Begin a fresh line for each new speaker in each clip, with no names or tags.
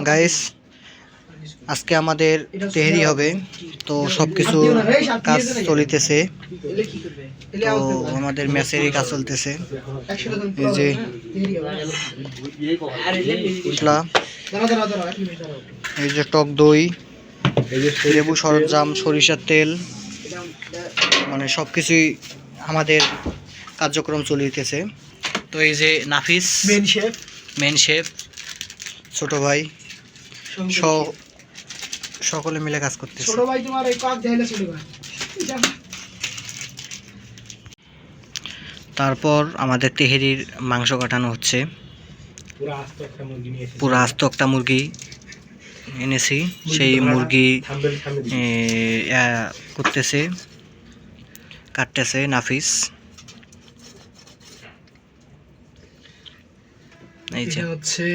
Guys আজকে আমাদের তেহরি হবে, তো সবকিছু কাজ চলিতেছে। তো আমাদের ম্যাচেরই কাজ চলতেছে। এই যে মশলা, এই যে টক দই, লেবু সরঞ্জাম, সরিষার তেল, মানে সবকিছুই আমাদের কার্যক্রম চলিতেছে। তো এই যে নাফিস মেন শেফ, ছোট ভাই সকলে মিলে কাজ করতেছে। ছোট ভাই তোমার এই কাজ দেখাইলে ছোট ভাই। তারপর আমাদের তেহেরির মাংস কাটানো হচ্ছে। পুরো আস্ত একটা মুরগি এনেছি, সেই মুরগি করতেছে, কাটতেছে নাফিস। এই যে হচ্ছে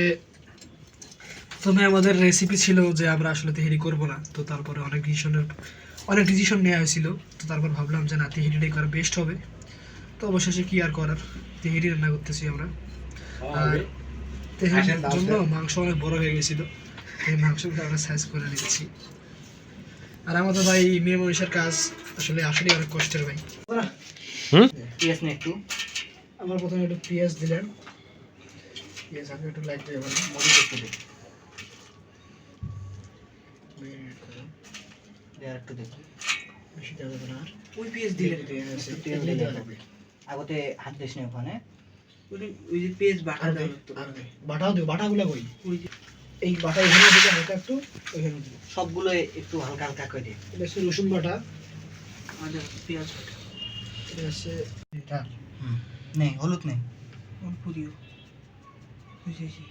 প্রথমে আমাদের রেসিপি ছিল যে আমরা আসলে তেহেরি করব না, তো তারপরে অনেক ডিসিশন নেওয়া হয়েছিল। তো তারপর ভাবলাম যে না, তেহেরিটাই করা বেস্ট হবে। তো অবশেষে কি আর করার, তেহেরি রান্না করতেছি আমরা। আর তেহেরির জন্য মাংস অনেক বড় হয়ে গেছিল, এই মাংসগুলো আমরা সাইজ করে নিচ্ছি। আর আমাদের ভাই মেয়ে মানুষের কাজ আসলে অনেক কষ্টের ভাই। পেঁয়াজ নিয়ে একটু, আমরা প্রথমে একটু পেঁয়াজ দিলাম, পেঁয়াজ আমি একটু লাইট দিয়ে মরিচ একটু দিই, একটু দেখি বেশি দেওয়া যাবে না। আর ওই পেঁয়াজ দিলে তেল দেওয়া লাগবে। আগতে হাত দিস না ওখানে, ওই যে পেঁয়াজ বাটা বাটাও দিও। বাটাগুলো কই? ওই যে এই বাটা এখানে দিতে হালকা একটু, ওইখানে দিও। সবগুলো একটু হালকা হালকা করে দিই। এটা হচ্ছে রসুন বাটা, আচ্ছা পেঁয়াজ বাটা, এটা হচ্ছে এটা নেই, হলুদ নেই, অল্প দিও। বুঝেছি,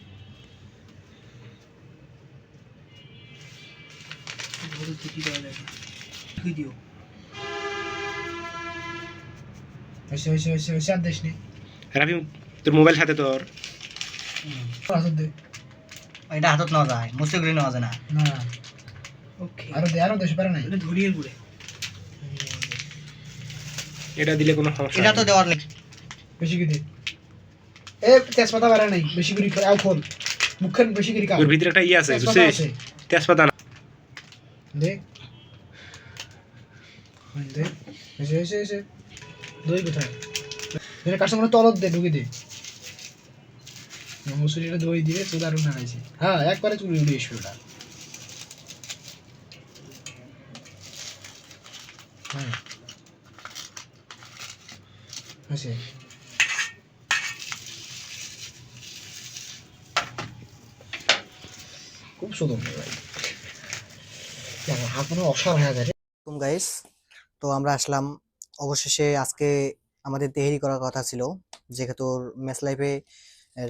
হলুদ বেশি দেওয়া যাবে না, তুই দিও। আর দেশ নেই রাফি, তোর মোবাইল হাতে তোর হাতত দে। এটা হাতত নেওয়া যায়, মুছে করে নেওয়া যায় না। না ওকে, আরো দেশ পারে না। এটা ধরিয়ে গুড়ে, এটা দিলে কোনো সমস্যা এটা তো দেওয়ার নেই। বেশি কি দে, এ তেজপাতা বাড়া নাই, বেশি করে খাও। খোল মুখখান বেশি করে খাও, ওর ভিতরে একটা আছে বুঝছিস, তেজপাতা না দে। দে এসে দই কোথায়? এটা কাস্টমার তলত দে, ঢুকে দে। মুসুরিটা দই দিয়ে তো দারুণ নাড়াইছে। হ্যাঁ, একবারে চুড়ি উড়িয়ে এসবে ওটা। হ্যাঁ আছে, খুব সুন্দর ভাই, হাত মনে অসার হয়ে যায়। গাইস, তো আমরা আসলাম অবশেষে। আজকে আমাদের তেহেরি করার কথা ছিল, যেহেতু মেস লাইফে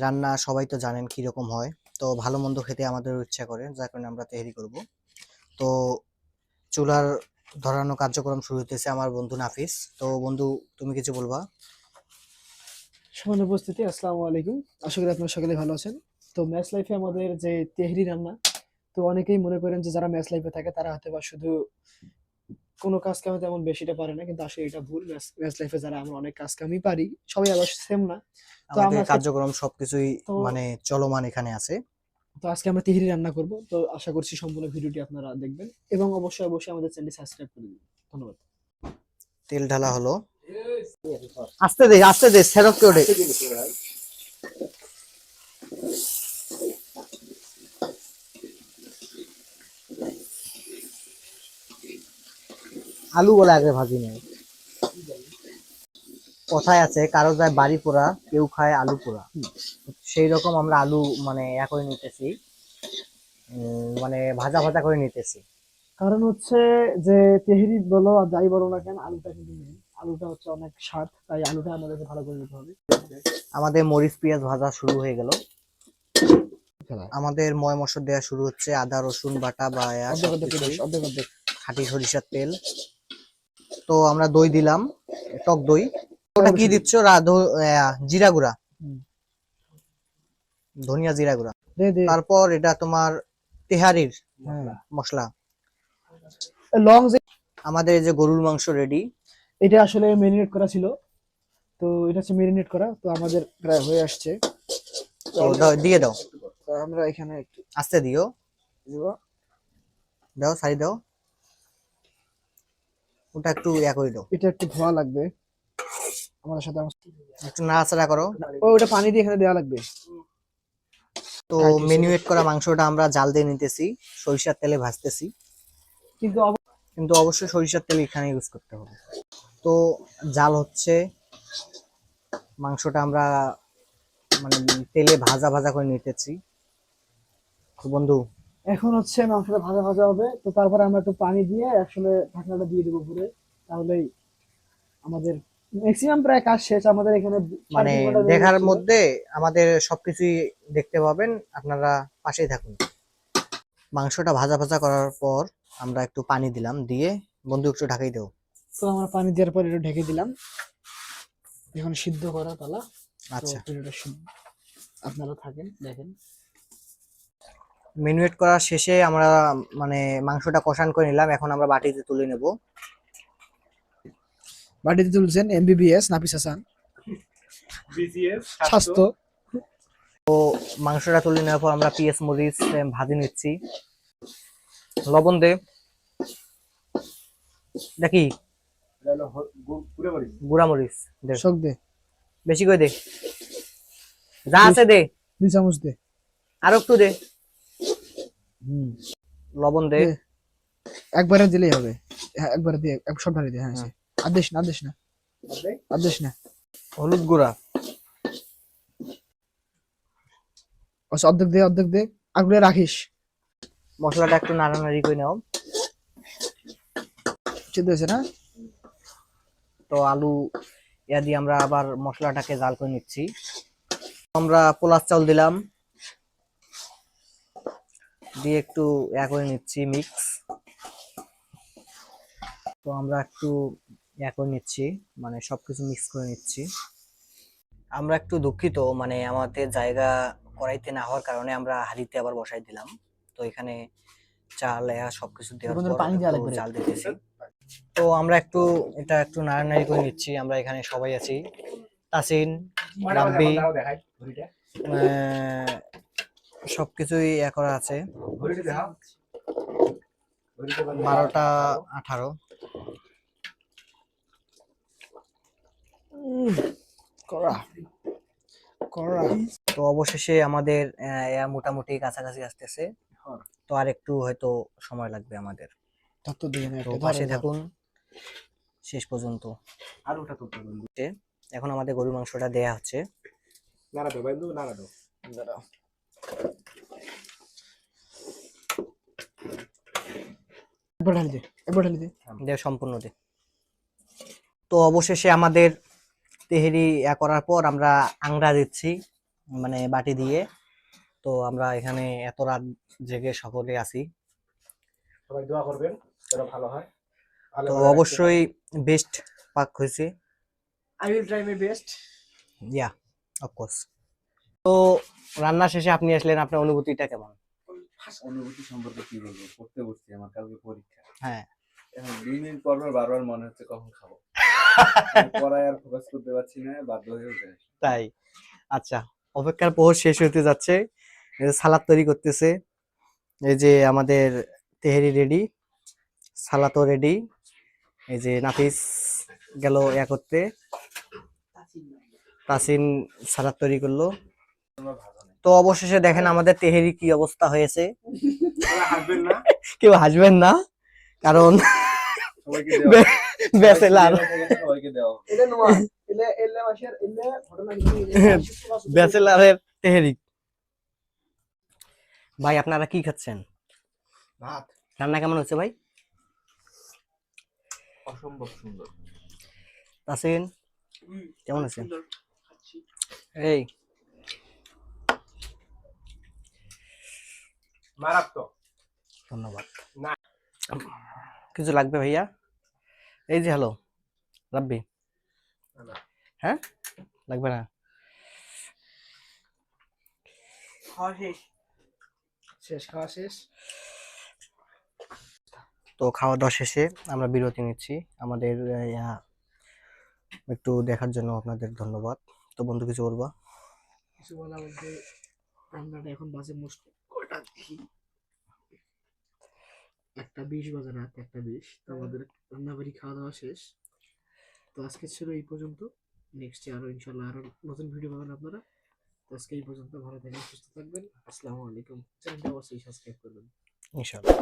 রান্না সবাই তো জানেন কিরকম হয়, তো ভালো মন্দ খেতে আমাদের ইচ্ছা করে, যার কারণে আমরা তেহেরি করব। তো চুলার ধরানো কার্যক্রম শুরু হতেছে। আমার বন্ধু নাফিস, তো বন্ধু তুমি কিছু বলবা?
সমান উপস্থিতি, আসসালামু আলাইকুম। আশা করি আপনারা সকলে ভালো আছেন। তো ম্যাচ লাইফে আমাদের যে তেহরি রান্না, তো অনেকেই মনে করেন যে যারা ম্যাচ লাইফে থাকে তারা হয়তো বা শুধু কোনো কাজ কামে তেমন বেশিটা পারে না, কিন্তু আসলে এটা ভুল। ম্যাচ লাইফে যারা আমরা অনেক কাজ কামই পারি, সবাই আবার সেম না।
তো আমাদের কার্যক্রম সবকিছুই মানে চলমান এখানে আছে।
তো আজকে আমরা তেহরি রান্না করব, তো আশা করছি সম্পূর্ণ ভিডিওটি আপনারা দেখবেন এবং অবশ্যই আমাদের চ্যানেলটি সাবস্ক্রাইব করে দিবেন। ধন্যবাদ।
তেল ঢালা হলো, আস্তে দে সেরক করে। আলু বলে আগে ভাজি নেই, কথায় আছে কারো যায় বাড়ি পোড়া, কেউ খায় আলু পোড়া। সেই রকম আমরা আলু মানে করে নিতেছি, মানে ভাজা ভাজা করে নিতেছি।
কারণ হচ্ছে যে তেহরি বলো আর যাই বলো না কেন, আলুটা কিন্তু মেন। আলুটা হচ্ছে অনেক স্বাদ, তাই আলুটা আমাদেরকে ভালো করে নিতে হবে।
আমাদের মরিচ পেঁয়াজ ভাজা শুরু হয়ে গেল, আমাদের ময় মসলা দেওয়া শুরু হচ্ছে। আদা রসুন বাটা বা খাঁটি সরিষার তেল। তো আমরা দই দিলাম, টক দই। ওটা কি দিচ্ছ? জিরা গুঁড়া, ধনিয়া জিরা গুঁড়া। তারপর এটা তোমার তেহারির মশলা।
লং যে
আমাদের এই যে গরুর মাংস রেডি,
এটা আসলে ম্যারিনেট করা ছিল, তো এটা হচ্ছে ম্যারিনেট করা। তো আমাদের প্রায় হয়ে আসছে,
তো দিয়ে দাও।
তো আমরা এখানে একটু
আস্তে দিও,
দিব।
দাও সাইড দাও, ওটা একটু করে দাও,
এটা একটু ধোয়া লাগবে আমাদের সাথে
একটু নাড়াচাড়া করো।
ওটা পানি দিয়ে এখানে দেওয়া লাগবে।
তো মেনুয়েট করা মাংসটা আমরা জাল দিয়ে নিতেছি, সরিষার তেলে ভাজতেছি,
কিন্তু
কিন্তু অবশ্যই সরিষার তেল এখানে ইউজ করতে হবে। তো জাল হচ্ছে, মাংসটা আমরা মানে তেলে ভাজা ভাজা করে নিতেছি। তো বন্ধু
এখন হচ্ছে মাংসটা ভাজা ভাজা হবে, তো তারপরে আমরা একটু পানি দিয়ে আসলে ঢাকনাটা দিয়ে দেবো ঘুরে, তাহলেই আমাদের ম্যাক্সিমাম প্রায় কাজ শেষ। আমাদের এখানে
মানে
3.5 ঘন্টা লেগে
দেখার
গেছিল।
মধ্যে আমাদের সবকিছুই দেখতে পাবেন, আপনারা পাশেই থাকুন। মাংসটা ভাজা ভাজা করার পর আমরা একটু পানি দিলাম, দিয়ে বন্ধু একটু ঢাকাই দেও।
তো আমরা পানি দেওয়ার পর একটু ঢেকে দিলাম, এখন সিদ্ধ করা পালা।
আচ্ছা,
তো এটা আপনারা থাকেন দেখেন।
মেনুয়েট করার শেষে আমরা মানে মাংসটা কষান করে নিলাম, এখন আমরা বাটিতে তুলে নেব।
বাটিতে তুলছেন এমবিবিএস নাফিস হাসান,
বিসিএস
স্বাস্থ্য।
মাংসটা তুলে নেওয়ার পর আমরা পেঁয়াজ মরিচ ভাজি নিচ্ছি। লবণ দে, দেখি গুঁড়া মরিচ দে,
শোক দে,
বেশি করে দে, যা আছে দে,
2 চামচ দে।
আরো একটু দে,
হুম,
লবণ দে।
দে। একবারে দিলেই হবে। হ্যাঁ, একবারে দিয়ে সব ঢালি দে। হ্যাঁ, আর দিস না, আর দিস না, আর দিস না।
হলুদ গুঁড়া,
অর্ধেক দে, অর্ধেক দে, আগুনে রাখিস।
মশলাটা একটু নাড়ানাড়ি করে নাও।
সিদ্ধ হয়েছে না?
তো আলু দিয়ে আমরা আবার মশলাটাকে জাল করে নিচ্ছি। আমরা পোলার চাউল দিলাম, দিয়ে একটু করে নিচ্ছি মিক্স। তো আমরা একটু করে নিচ্ছি, মানে সবকিছু মিক্স করে নিচ্ছি। আমরা একটু দুঃখিত, মানে আমাদের জায়গা কড়াইতে না হওয়ার কারণে আমরা হাঁড়িতে আবার বসাই দিলাম। তো এখানে চাল সবকিছু দেওয়ার পর
পানি দেওয়া
একটু
লাগবে রে।
জাল দিতেছি। তো আমরা একটু এটা একটু নাড়ানাড়ি করে নিচ্ছি। আমরা এখানে সবাই আছি, তাসিন, রাব্বি, সবকিছুই করা আছে। 12টা 18।
কড়া কড়া।
তো অবশেষে আমাদের মোটামুটি কাছাকাছি আসতেছে। তো আর একটু হয়তো সময় লাগবে আমাদের।
তত দিয়ে না,
তো
একটা
পাশে
ধর।
থাকুন শেষ পর্যন্ত।
আর ওটা তো বন্ধু
এখন আমাদের গরুর মাংসটা দেয়া হচ্ছে।
নাড়া দাও বন্ধু, নাড়া দাও।
দাঁড়াও। একবার ঢালি দে, একবার ঢালি দে।
দেয়া সম্পূর্ণ দে। তো অবশেষে আমাদের তেহেরি করার পর আমরা আংড়া দিচ্ছি, মানে বাটি দিয়ে। তো আমরা এখানে এত রাত জেগে সকলে আছি।
সবাই দোয়া করবেন যেন ভালো হয়।
তো অবশ্যই বেস্ট পাক হয়েছে।
I will try my best.
Yeah, of course. তো রান্না শেষে আপনি আসলেন, আপনার অনুভূতিটা কেমন?
অনুভূতি সম্পর্কে কি বলবো, পড়তে বসছি, আমার কালকে পরীক্ষা।
হ্যাঁ,
এখন 2 মিনিট পর পর বারবার মনে হচ্ছে কখন খাবো। পড়ায় আর ফোকাস করতে পারছি না, বাধ্য হয়ে উঠে আসি।
তাই। আচ্ছা, অপেক্ষার প্রহর শেষ হতে যাচ্ছে। এই যে সালাদ তৈরি করতেছে, এই যে আমাদের তেহেরি রেডি, সালাদও রেডি। এই যে নাফিস গেল করতে, তাসিন সালাদ তৈরি করলো। তো অবশেষে দেখেন আমাদের তেহেরি কি অবস্থা হয়েছে।
হাসবেন না,
কেউ হাসবেন না, কারণ
সবাইকে দেওয়া,
ব্যাচেলার
সবাইকে দেওয়া।
এটা নোয়া, এলে এলে মাসের এলে ঘটনা
ব্যাচেলারের তেহেরি। ভাই আপনারা কি খাচ্ছেন?
ভাত
রান্না কেমন হচ্ছে ভাই?
অসম্ভব সুন্দর।
তাসিন কেমন আছে? এই
মারাত্মক।
ধন্যবাদ।
না।
কিছু লাগবে ভাইয়া? এই যে হ্যালো রাব্বি,
না।
হ্যাঁ লাগবে না?
খাওয়া শেষ, শেষ খাওয়া শেষ।
তো খাওয়া দাওয়া শেষে আমরা বিরতি নিচ্ছি। আমাদের একটু দেখার জন্য আপনাদের ধন্যবাদ। তো বন্ধু কিছু বলবা?
কিছু বলা বলতে
রান্নাটা এখন বাজে মোস্ট কয়টা দেখি, 1:20 বাজে, রাত 1:20। তো আমাদের রান্নাবাড়ি খাওয়া দাওয়া শেষ। তো আজকে ছিল এই পর্যন্ত। নেক্সটে আরো ইনশাল্লাহ আরো নতুন ভিডিও পাবেন আপনারা। তো আজকে এই পর্যন্ত, ভালো থাকবেন, সুস্থ থাকবেন। আসসালামু আলাইকুম। চ্যানেলটা অবশ্যই সাবস্ক্রাইব করবেন।
ইনশাআল্লাহ।